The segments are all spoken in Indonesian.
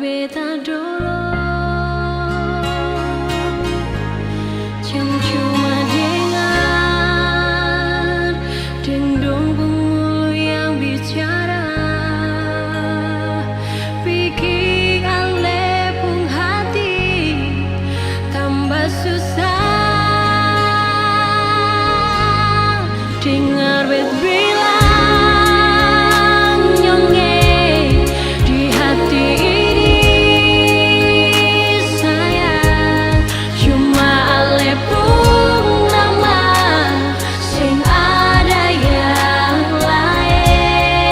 beta dulu. Cuma dengar dendong penghulu yang bicara, bikin alepung hati tambah susah. Dengar bet bilang nyonge di hati ini sayang, cuma alepung nama sing ada yang lain.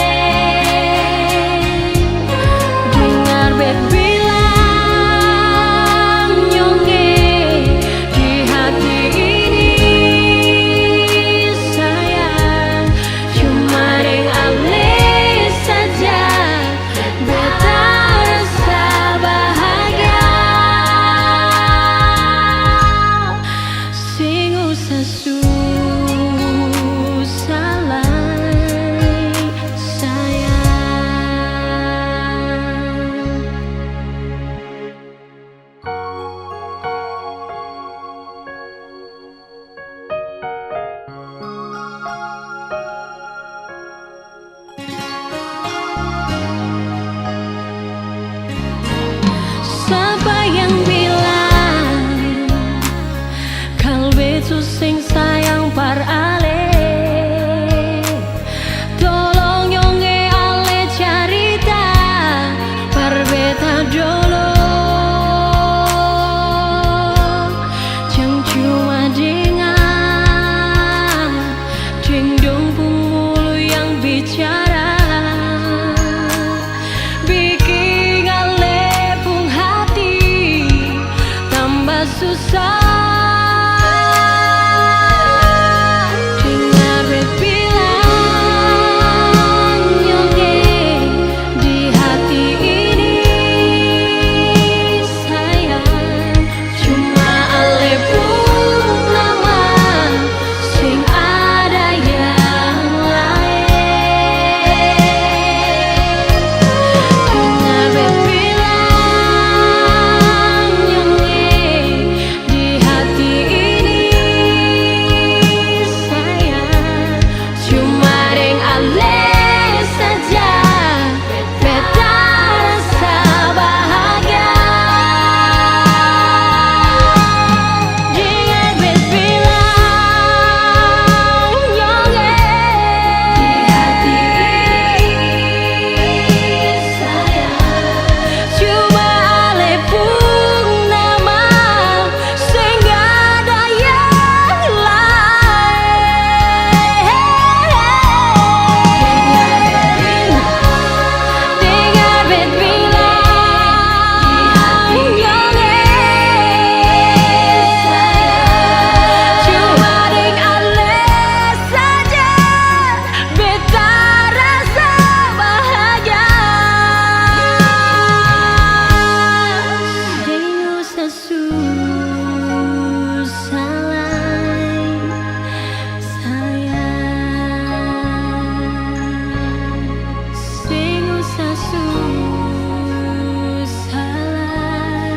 Dengar bet bilang nyonge di hati ini sayang, cuma deng ale saja beta rasa bahagia. Sing usah susah lagi sayang. Siapa yang bilang kalau betu sing sayang par ale? Tolong nyonge ale carita par beta dulu. Jangan cuma dengar dendong penghulu yang bicara, bikin alepung hati tambah susah. Dengar bet bilang nyonge di hati ini sayang, cuma alepung nama sing ada yang lain. Dengar bet bilang nyonge di hati ini sayang, cuma deng ale saja beta rasa bahagia. Dengar bet bilang nyonge di hati ini sayang, cuma alepung nama sing ada yang lain. Dengar bet bilang nyonge sayang, cuma deng ale saja beta rasa bahagia. Sing usah susah lagi sayang. Sing usah susah lagi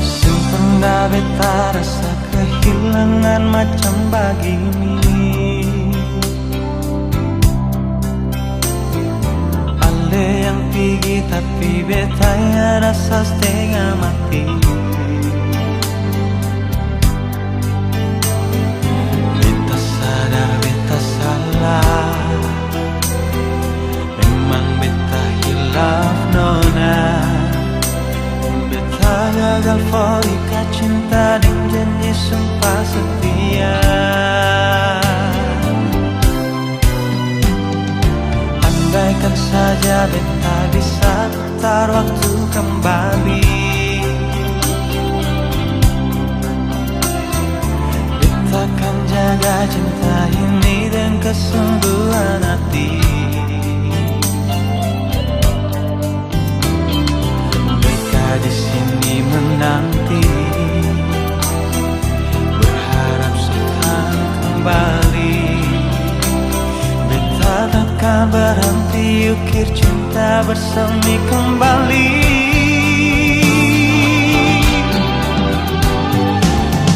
Sing pernah beta rasa kehilangan macam begini. Ale yang pergi tapi beta ya rasa setengah mati. Beta sadar beta salah, memang beta hilaf nona. Beta gagal forika cinta dan janji sumpah setia. Andaikan saja beta bisa putar waktu kembali, bersemi kembali.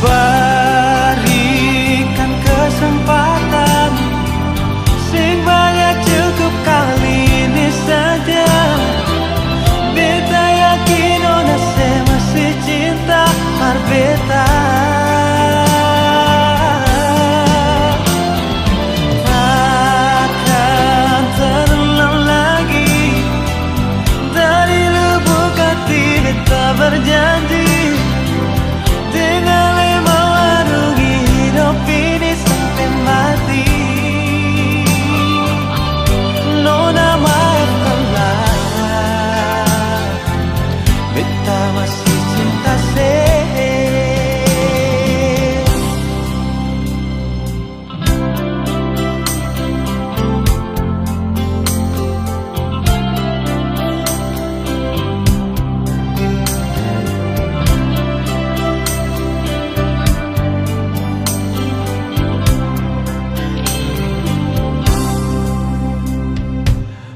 Berikan kesempatan sing banyak, cukup kali ini saja. Beta yakin ona se masih cinta par beta. Takkan terulang lagi, dari lubuk hati beta berjanji dengan mewarungi hidup ini sampai mati. Nona maafkanlah, beta masih cinta se.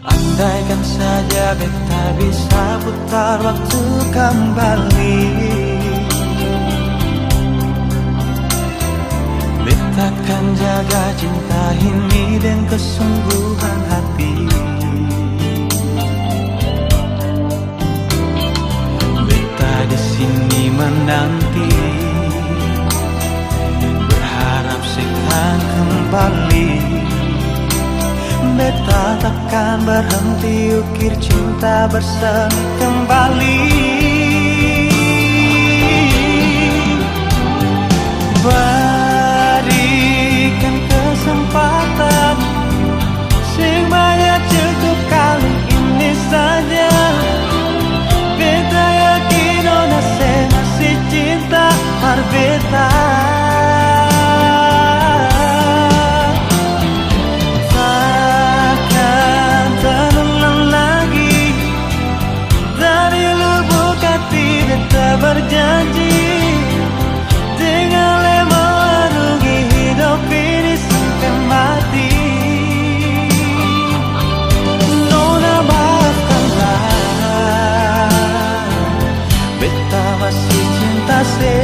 Andaikan saja beta bisa putar waktu kembali, beta akan jaga cinta ini dengan kesungguhan hati. Beta di sini menanti, berharap sekan kembali. Beta takkan berhenti ukir cinta bersemi kembali. Berikan kesempatan sing banyak, cukup kali ini saja. Beta yakin ona se masih cinta par beta. Berjanji dengan mewarungi hidup ini sampai mati. Nona maafkanlah, beta masih cinta se.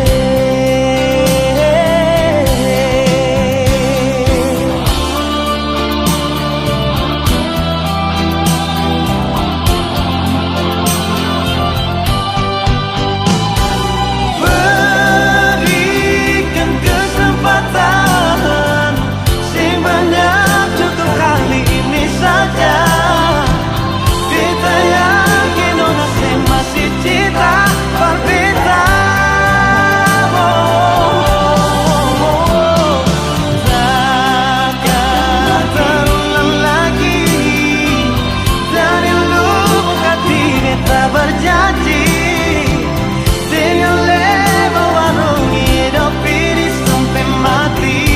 Berjanji dengan mewarungi hidup ini sampai mati.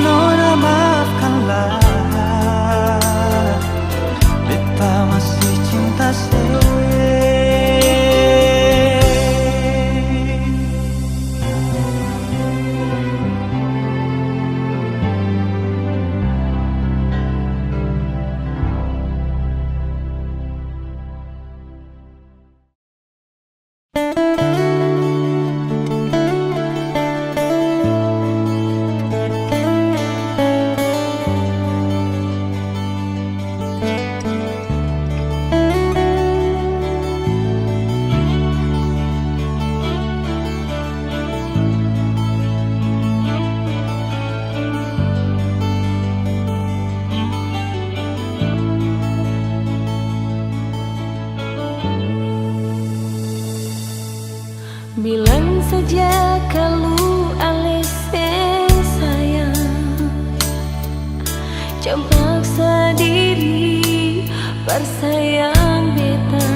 Nona maafkanlah, beta masih cinta se. Bilang saja kalau alesnya sayang, jangan paksa diri bersayang beta.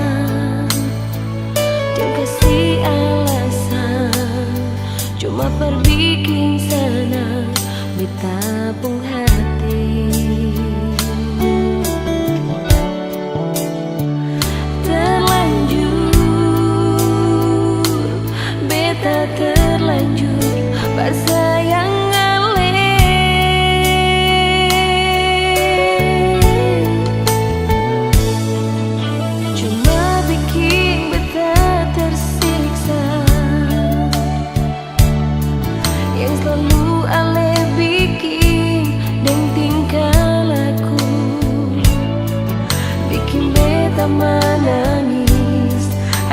Jangan kasih alasan, cuma perbikin sana beta pun hati. Terlanjur bersayang alih.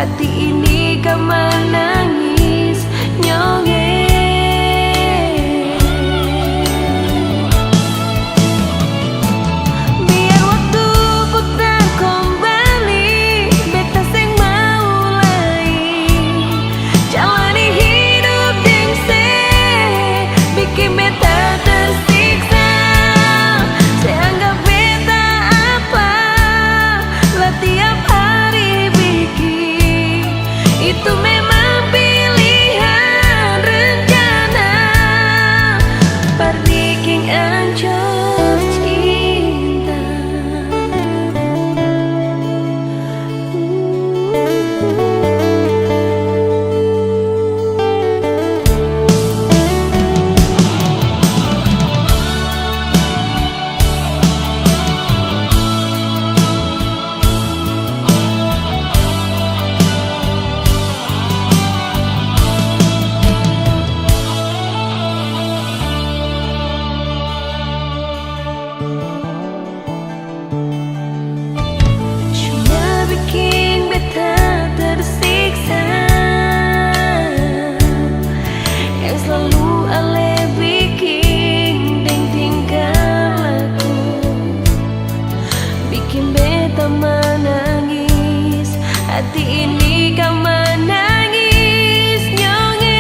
hati ini kau menangis nyongeng. Biar waktu putar kembali, beta sing mau lain jalani hidup yang bikin beta tersiksa. Seanggap beta apa lah tiap hari bikin itu memang pilihan rencana. Perdiking ancur cinta. Cuma bikin beta tersiksa, yang selalu ale bikin deng tingkah laku, bikin beta menangis, hati ini kau menangis nyongeng.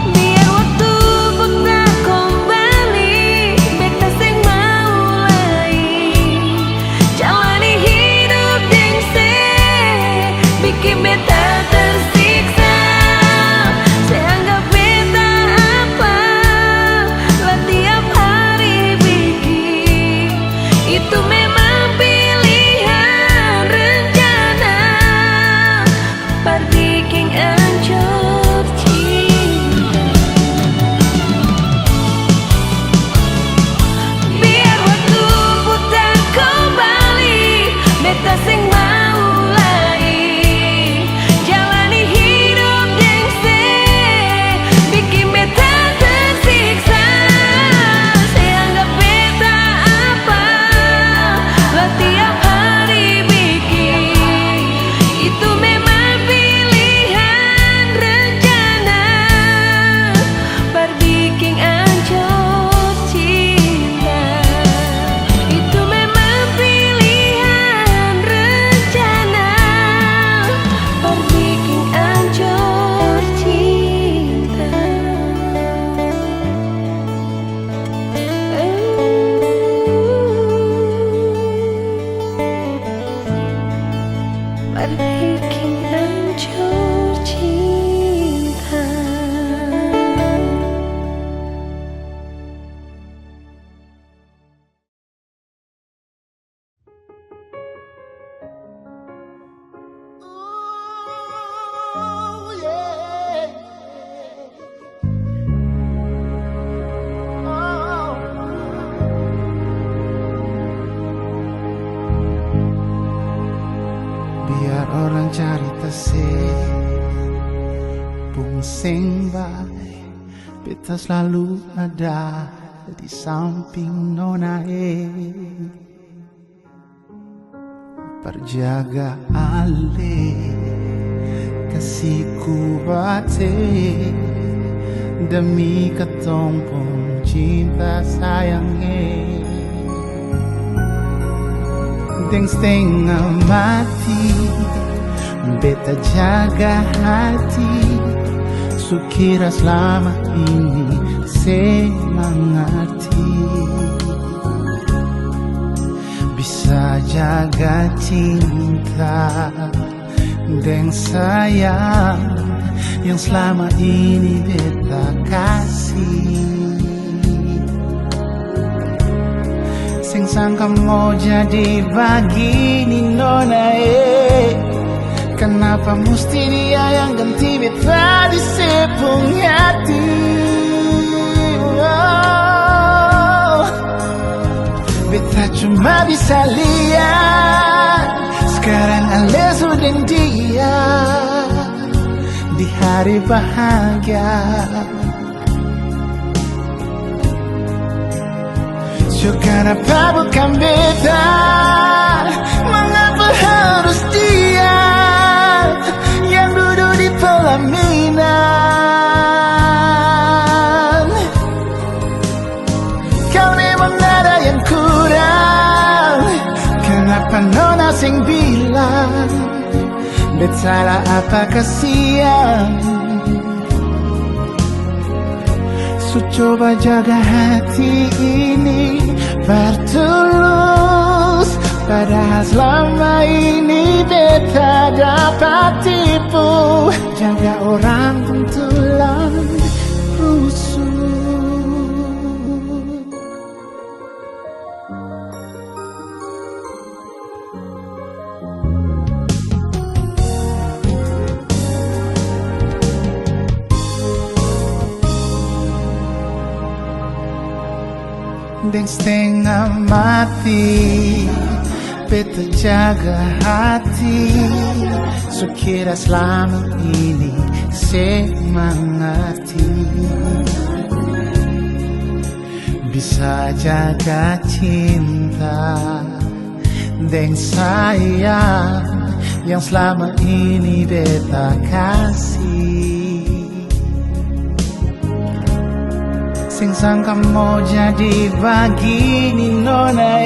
Biar waktu putar kembali, beta sing mau lain jalani hidup yang bikin beta tersiksa. Seanggap beta apa lah tiap hari bikin itu memang pilihan rencana. Perdiking ancur cinta. Biar waktu putar kembali, beta sing mau lain jalani hidup yang bikin beta tersiksa. Seanggap beta apa lah tiap hari bikin itu memang pilihan rencana. Perdiking ancur cinta. Itu memang pilihan rencana. Perdiking ancur cinta. Perdiking ancur cinta. Biar orang cari tesih Pungsing baik, beta selalu ada di samping nona. Perjaga ale kasihku bate demi ketompong cinta sayangnya. Deng setengah mati, beta jaga hati, sukira selama ini semangati. Bisa jaga cinta deng sayang yang selama ini beta kasih. Sing sangka mau jadi begini nona. Kenapa mesti dia yang ganti beta di sepung hati? Beta cuma bisa lihat sekarang ale sudah dia di hari bahagia. Jujur kenapa bukan beta? Mengapa harus dia yang duduk di pelaminan? Kau memang ada yang kurang. Kenapa nona sing bilang bet salah apa kasihan? So coba jaga hati ini bertulus, padahal selama ini beta dapat tipu. Jaga orang kuntulan rusuh. Deng setengah mati, beta jaga hati. Sukira selama ini semangati. Bisa jaga cinta deng sayang yang selama ini beta kasih. Sing sangka mau jadi begini nona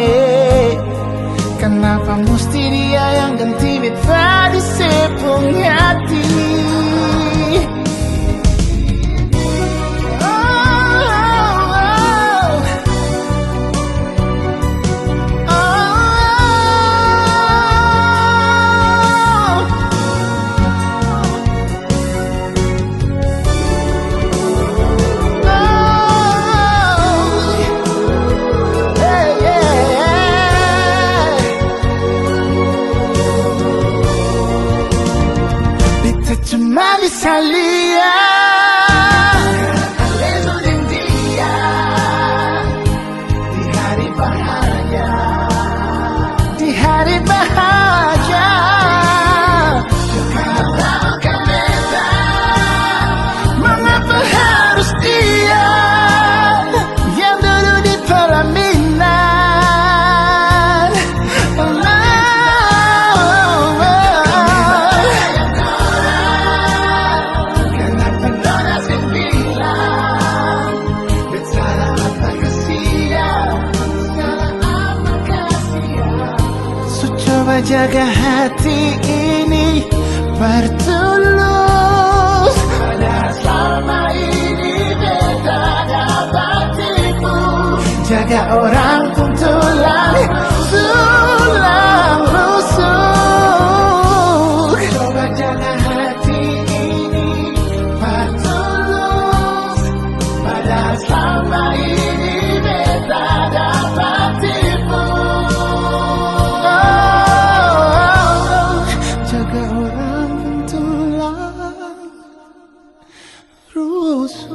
kenapa mesti dia yang ganti beta di sepung hati? Cuma bisa lihat Lesu dan dia di hari bahagia, di hari bahagia. Kenapa beta? Mengapa harus dia yang duduk di pelaminan? Coba jaga hati ini bertulus, padahal selama ini beta dapat tipu. Jaga orang kuntulan tulang rusuk. Coba jaga hati ini bertulus, padahal selama ini beta dapat tipu. Jaga orang tulang rusuk.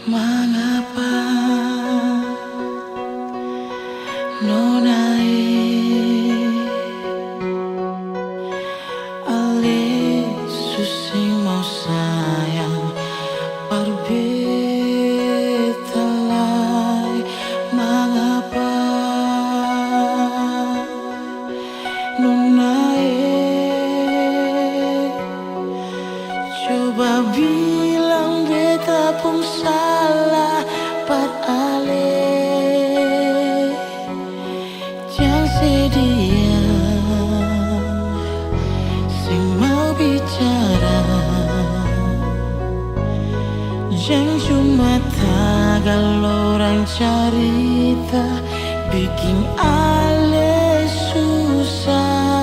Mengapa nonai ali susing mau sayang perbetalai. Mengapa nonai coba bilang beta pun salah pat ale jangan sedia sing mau bicara jangan cuma tagal orang cerita bikin ale susah.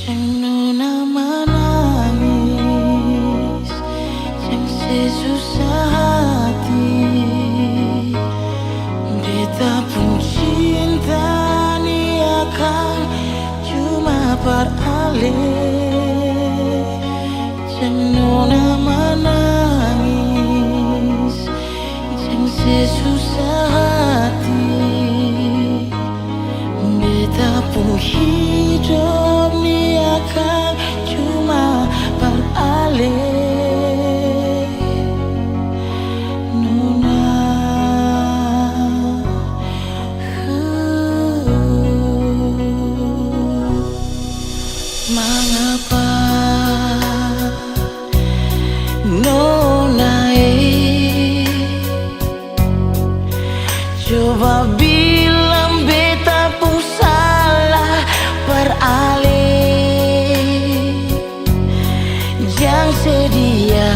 Jangan menangis, jangan sesusah hati. Beta pun cinta ni akan cuma beralih. Jangan menangis, jangan sesusah hati. Beta pun hidup ni akan cuma beralih. Nona, mengapa Nona coba bilang beta pun salah beralih. Jangan sedia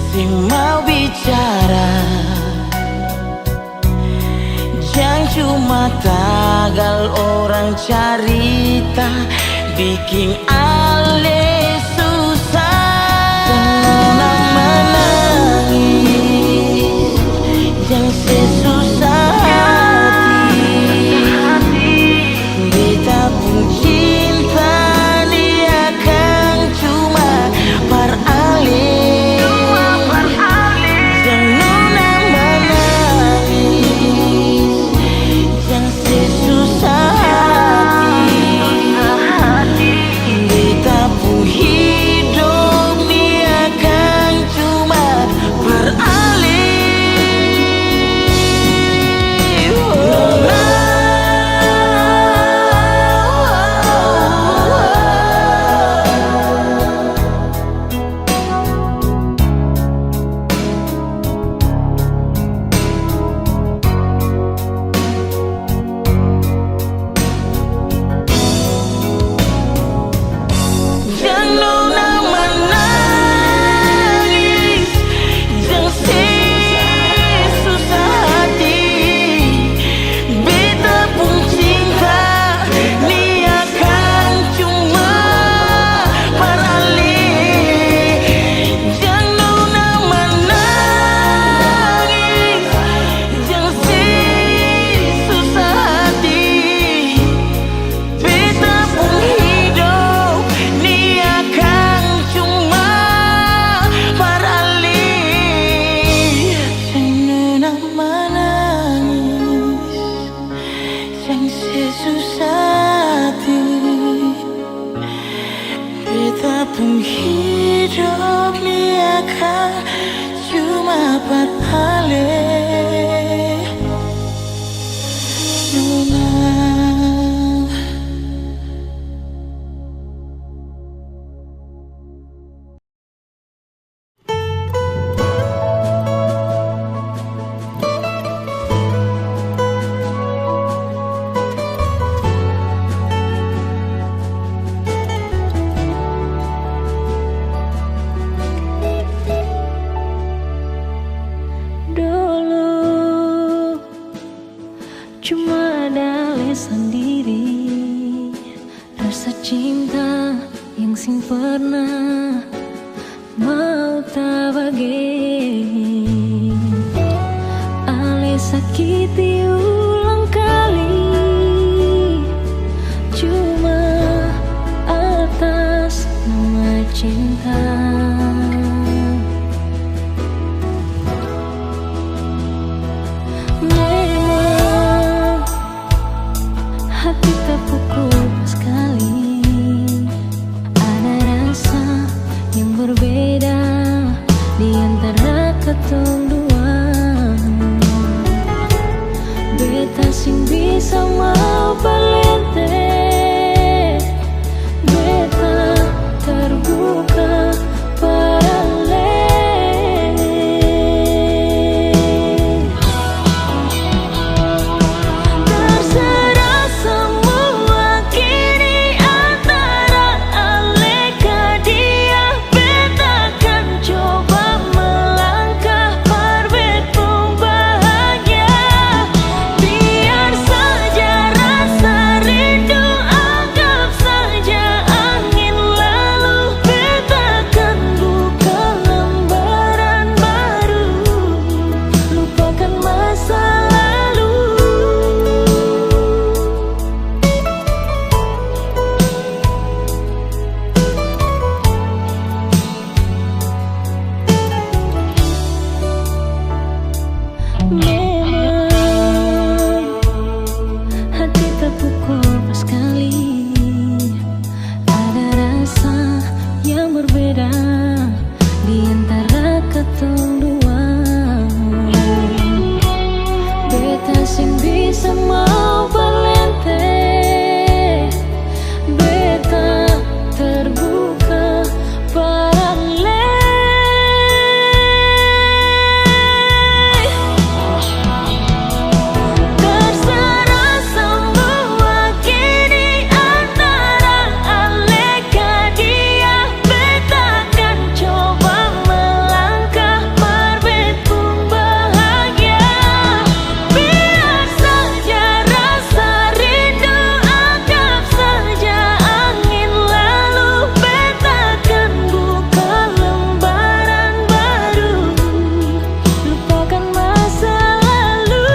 sing mau bicara jangan cuma tagal orang cerita bikin ale susah. Jangan menangis, jangan sesusah hati. Beta pun cinta dia kan cuma beralih. Jangan menangis, jangan sesusah hati. Beta pun hidup dia kan cuma beralih. Jangan menangis, jangan sesusah hati. Beta pun cinta ni akan cuma beralih. Jangan menangis, jangan sesusah hati. Beta pun hidup ni akan cuma beralih. Jangan menangis, jangan sesusah hati. Beta pun hidup ni akan cuma beralih. Nona. Dulu cuma ada sendiri rasa cinta yang sing pernah mau tak bagi. Ale sakiti ulang kali cuma atas nama cinta. Memang hati terpukul sekali, ada rasa yang berbeda di antara ketong dua. Beta sing bisa mau palente, beta terbuka paralel. Terserah semua kini antara aleka dia, beta kan coba melangkah parbet pun bahagia. Biar saja rasa rindu, anggap saja angin lalu, beta kan buka lembaran baru, lupakan masa lalu. Memang hati terpukul sekali, ada rasa yang berbeda di antara ketong dua. Beta sing bisa mau palente, beta terbuka paralel. Terserah semua kini antara aleka dia, beta kan coba melangkah parbet pun bahagia. Biar saja rasa rindu, anggap saja angin lalu, beta kan buka lembaran baru, lupakan masa lalu.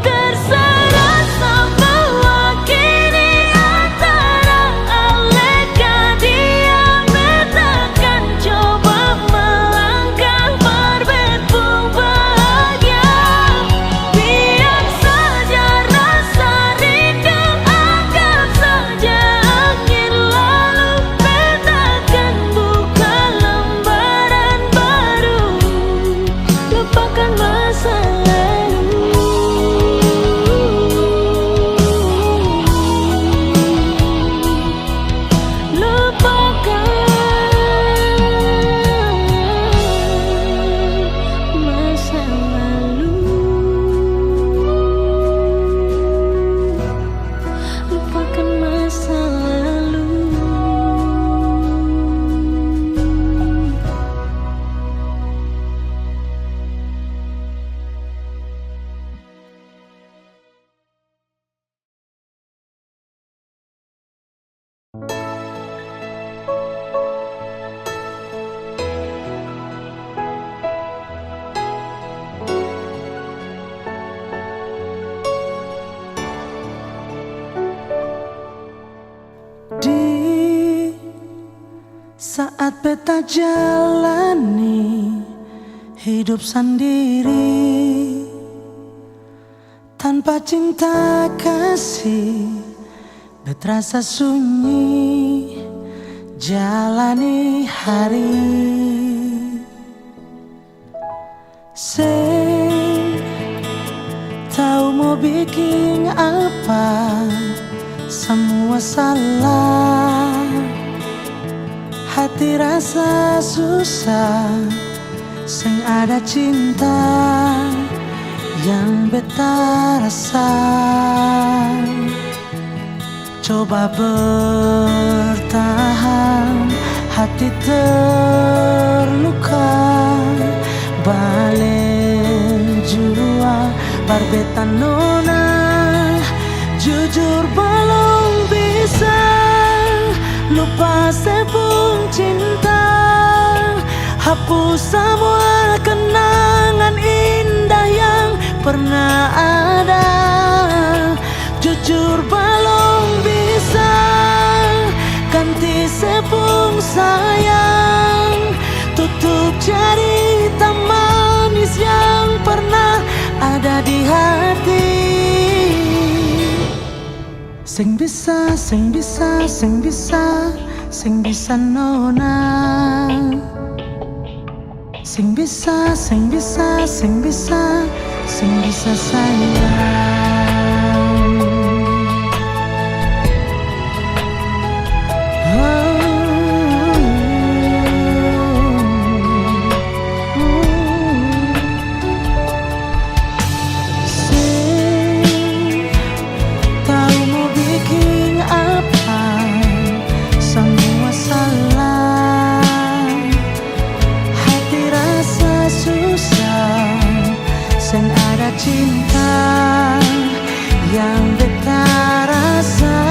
Terserah semua kini antara aleka dia, beta kan coba melangkah parbet pun bahagia. Biar saja rasa rindu, anggap saja angin lalu, beta kan buka lembaran baru, lupakan masa lalu. Lupakan masa lalu, lupakan masa lalu. Di saat beta jalani hidup sendiri tanpa cinta kasih, beta rasa sunyi jalani hari. Sing tahu mau bikin apa, semua salah. Hati rasa susah, sing ada cinta yang beta rasa. Coba bertahan, hati terluka, balen jua barbeta nona sepung cinta, hapus semua kenangan indah yang pernah ada. Jujur belum bisa ganti sepung sayang, tutup cerita manis yang pernah ada di hati. Sing bisa, sing bisa, sing bisa, sing bisa nona. Sing bisa, sing bisa, sing bisa, sing bisa sayang. Cinta yang beta rasa,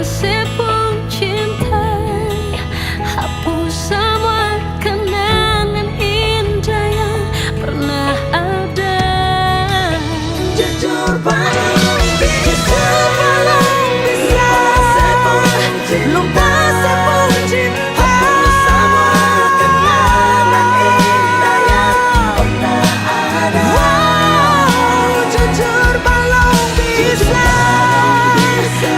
sepung cinta, hapus semua kenangan indah yang pernah ada. jujur belum bisa, lupa sepung cinta, hapus semua kenangan indah yang pernah ada. Jujur belum bisa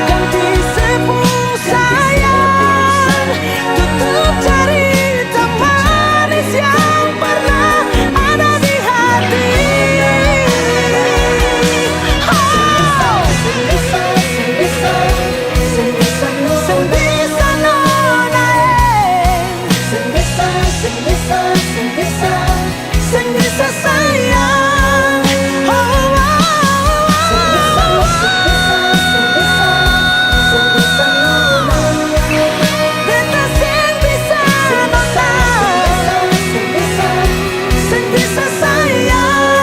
ganti sepung sayang, tutup cerita manis yang pernah ada di hati. Sing bisa sayang, beta sing bisa nona, sing bisa sayang,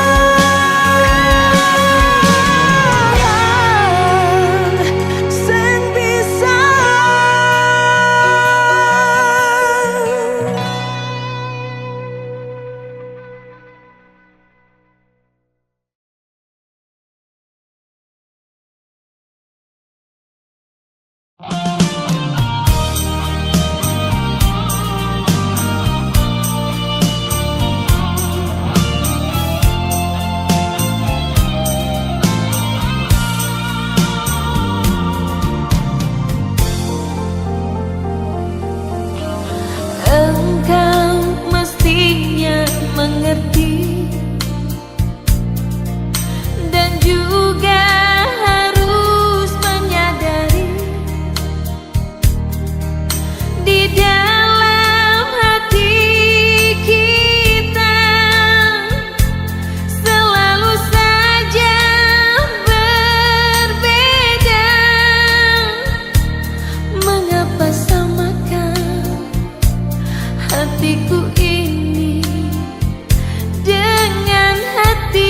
sing bisa. Engkau mestinya mengerti dan juga harus menyadari di dalam hati kita selalu saja berbeda. Mengapa samakan hatiku ini dengan hatimu?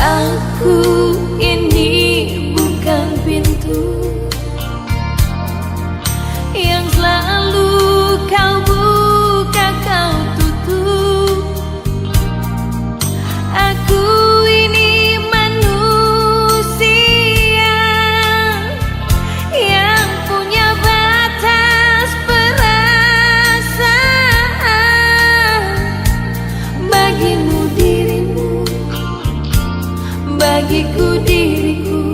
Aku ini bukan pintu yang selalu kau buka, kau tutup. Aku ini manusia yang punya batas perasaan. Bagimu dirimu, bagiku diriku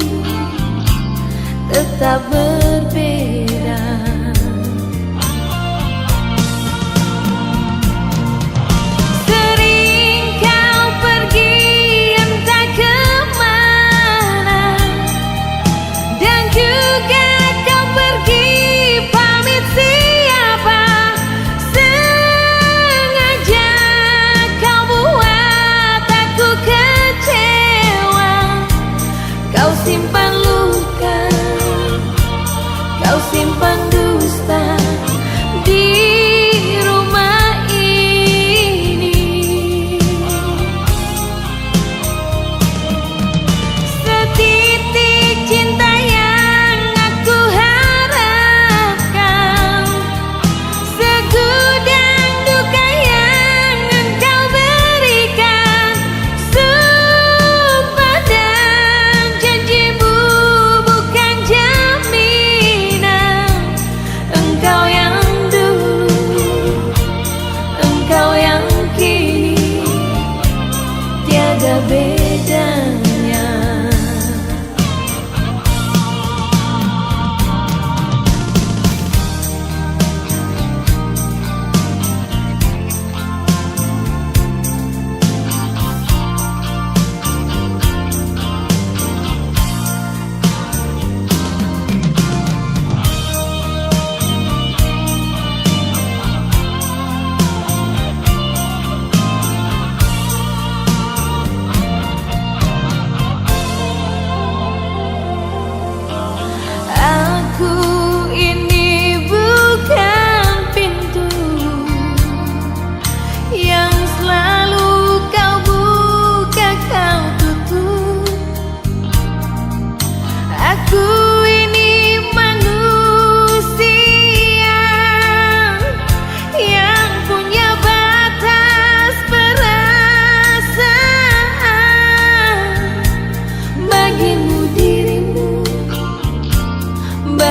tetap berbeda.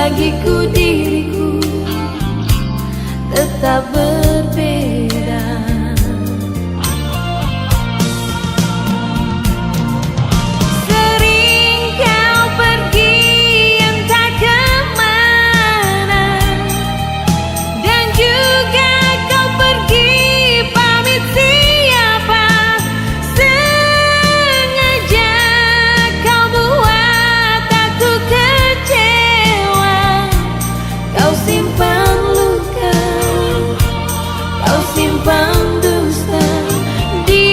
bagiku diriku tetap berbeda. Sering kau pergi entah kemana, dan juga kau pergi pamit siapa. Sengaja kau buat aku kecewa. Kau simpan luka, kau simpan dusta di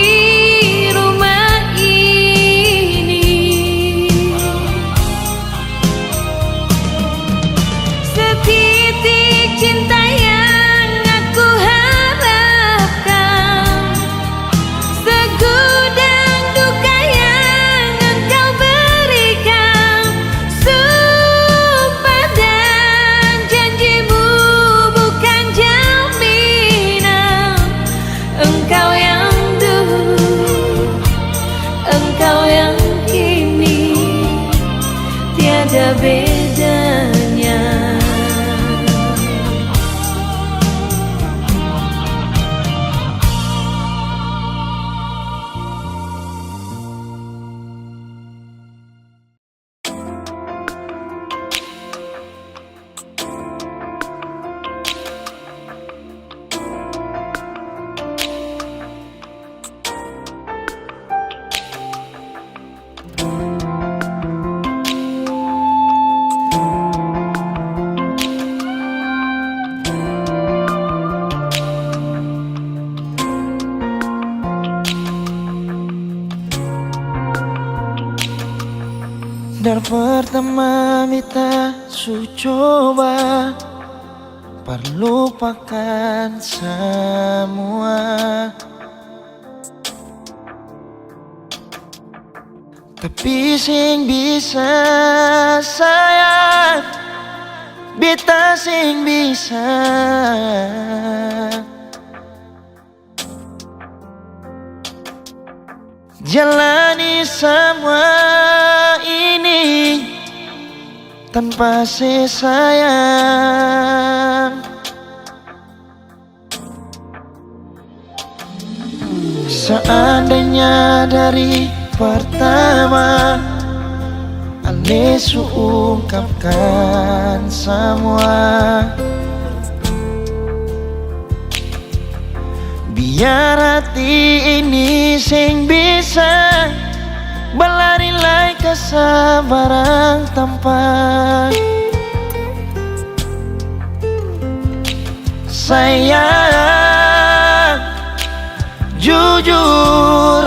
rumah ini. Setitik cinta yang aku harapkan, segudang duka yang engkau berikan. Sumpah dan janjimu bukan jaminan. Engkau yang dulu, engkau yang kini, tiada bedanya. Dari pertama beta su coba perlupakan semua, tapi sing bisa sayang, beta sing bisa jalani semua ini tanpa sayang. Seandainya dari pertama Ale su ungkapkan semua, biar hati ini sing bisa berlari lai kesabaran tanpa sayang. Jujur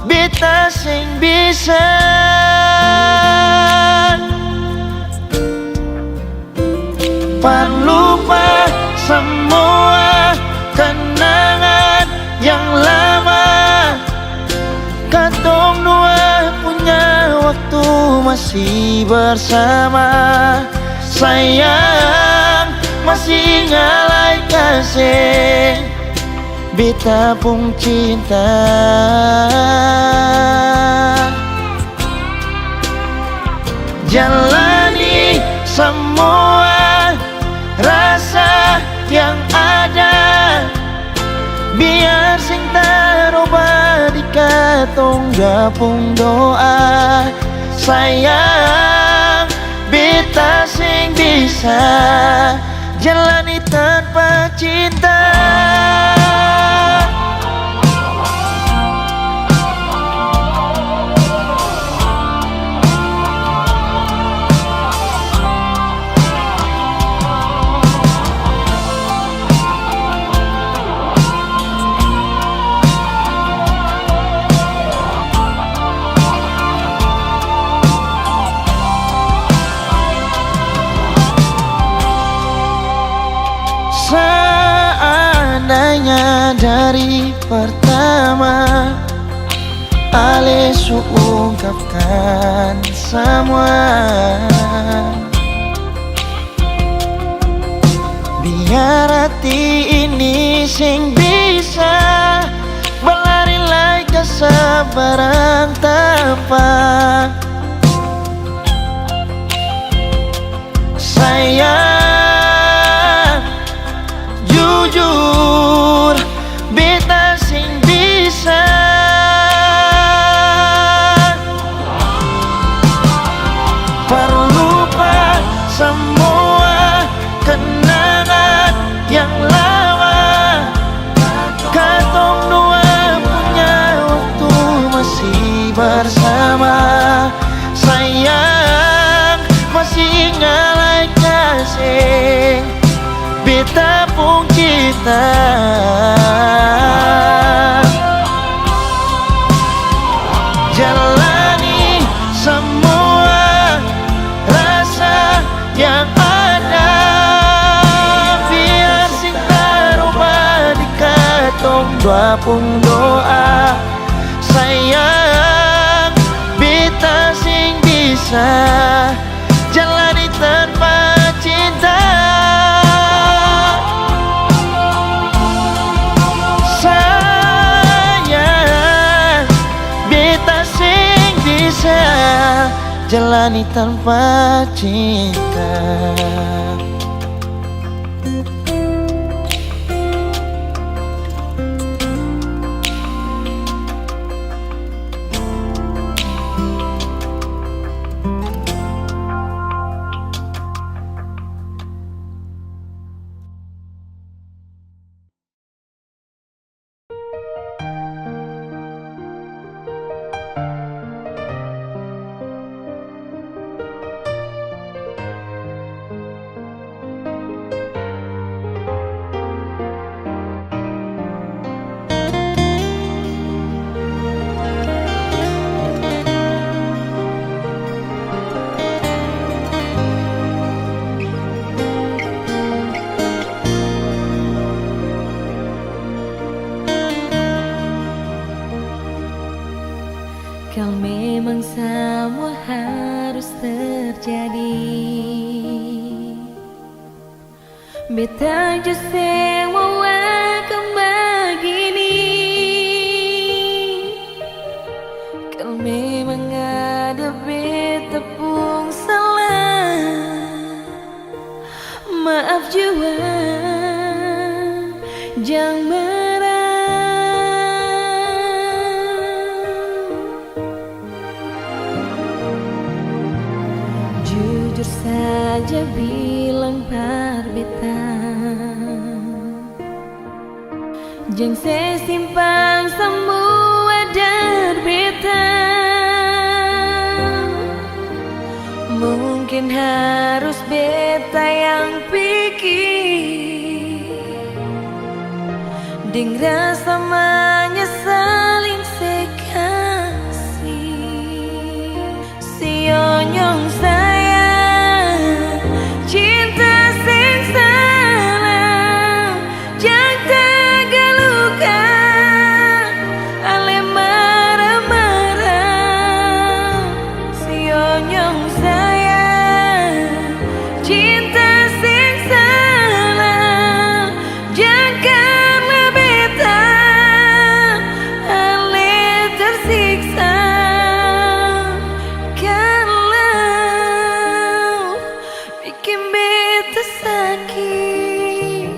beta sing bisa lupa semua kenangan yang lama. Katong dua punya waktu masih bersama. Sayang masih ngalai kasih beta pun cinta. Jalani semua rasa yang ada, biar sing taroba di katong gapung doa. Sayang beta sing bisa jalani tanpa cinta. Seandainya dari pertama Ale su ungkapkan semua, biar hati ini sing bisa berlari lai kesabaran tanpa sayang. sayang, jujur beta sing bisa perlupa semua kenangan yang lama. Katong dua punya waktu masih bersama. Sayang, masih ingat kasih beta pun kita. Jalani semua rasa yang ada, biar sing terubah di katong dua pun doa. Sayang, beta sing bisa jalani tanpa cinta. Sayang, beta sing bisa jalani tanpa cinta. Kalau memang semua harus terjadi, beta justru mau akan begini. Kalau memang ada beta pun salah, maaf jua, jangan marah. Jujur saja bilang par beta, jangan sesimpan semua dari beta. Mungkin harus beta yang pikir, deng rasa menyesalin sekasih. Sionyong sayang, cinta sing salah, jangan tagalukan ale marah-marah. Sionyong sayang, cinta sing salah, janganlah beta ale tersiksa. Kalau bikin beta sakit,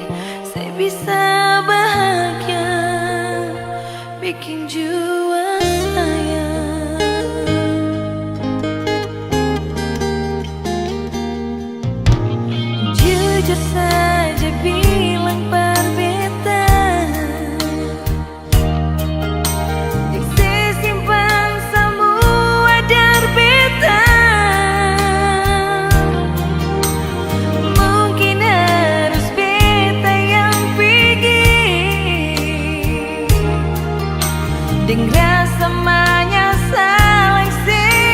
saya bisa bahagia, bikin jua saya. Jujur saja bilang par beta, yang saya simpan semua dari beta. Mungkin harus beta yang pikir, deng rasa menyesal yang sekasih.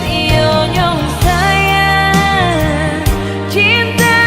Sionyong sayang, cinta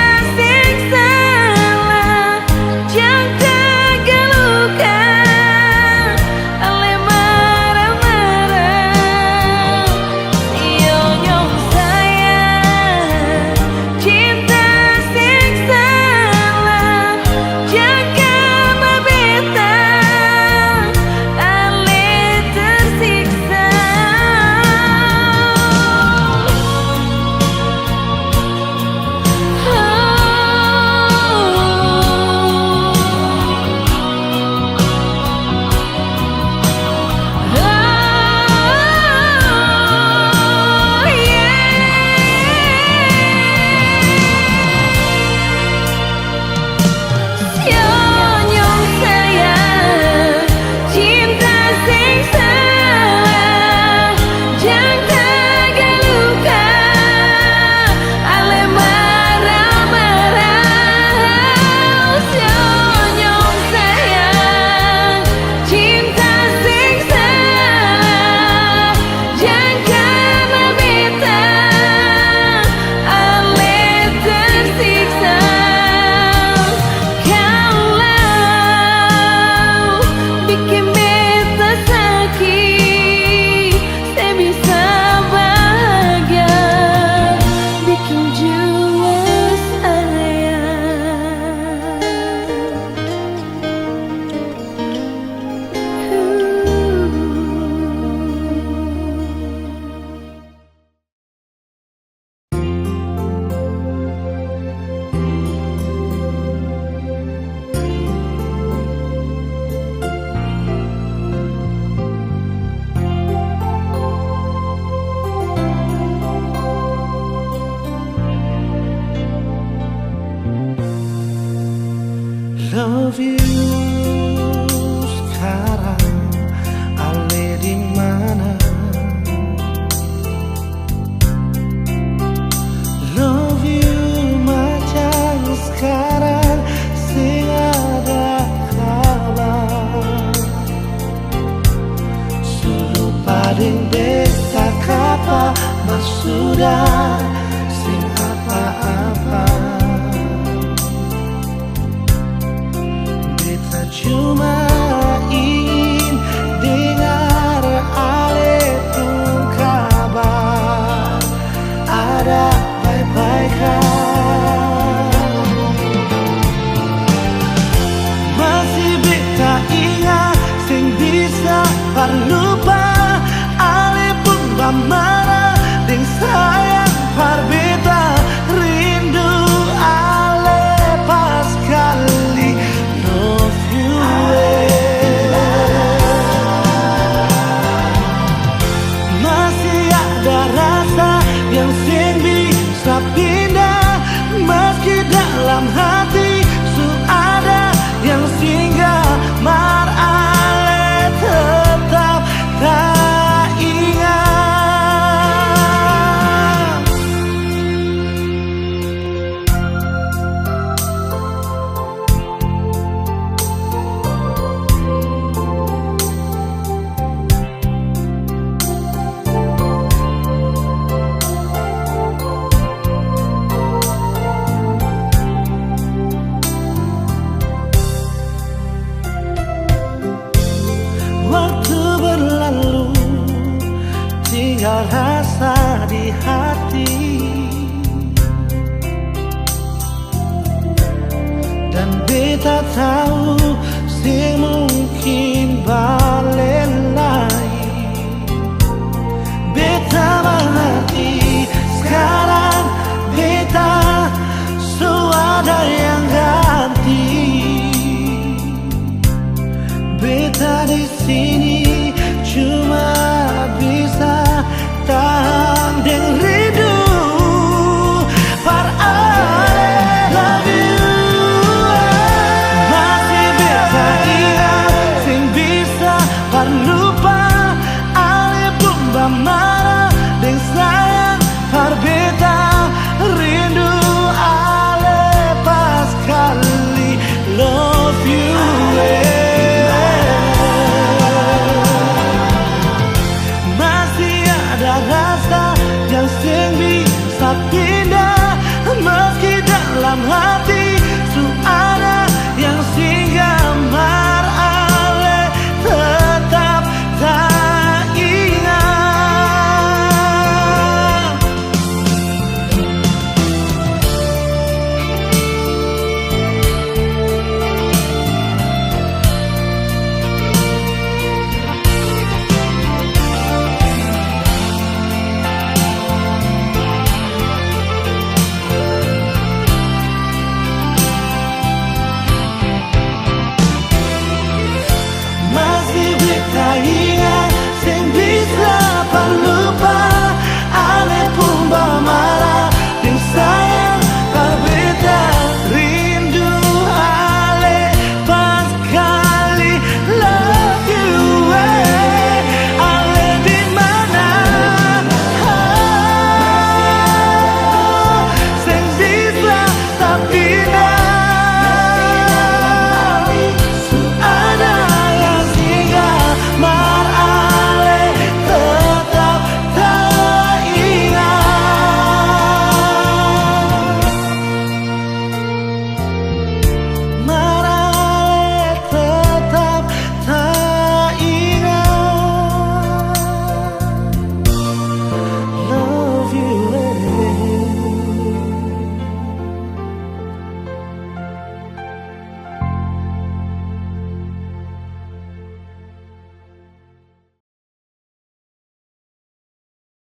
love you sekarang ale di mana? Love you macam sekarang sing ada kabar. Suruh paling beta kapa sudah sing apa-apa. Beta cuma ingin dengar ale pun kabar ada baik-baik kan. Masih beta ingat sing bisa parlupa ale pun bamara ding sayang parbeta rindu ale pas kali love you masih ada rasa yang sing bisa pindah meski dalam hati su ada yang singgah mar ale tetap tak ingat. Waktu berlalu tinggal rasa di hati dan beta tahu sing mungkin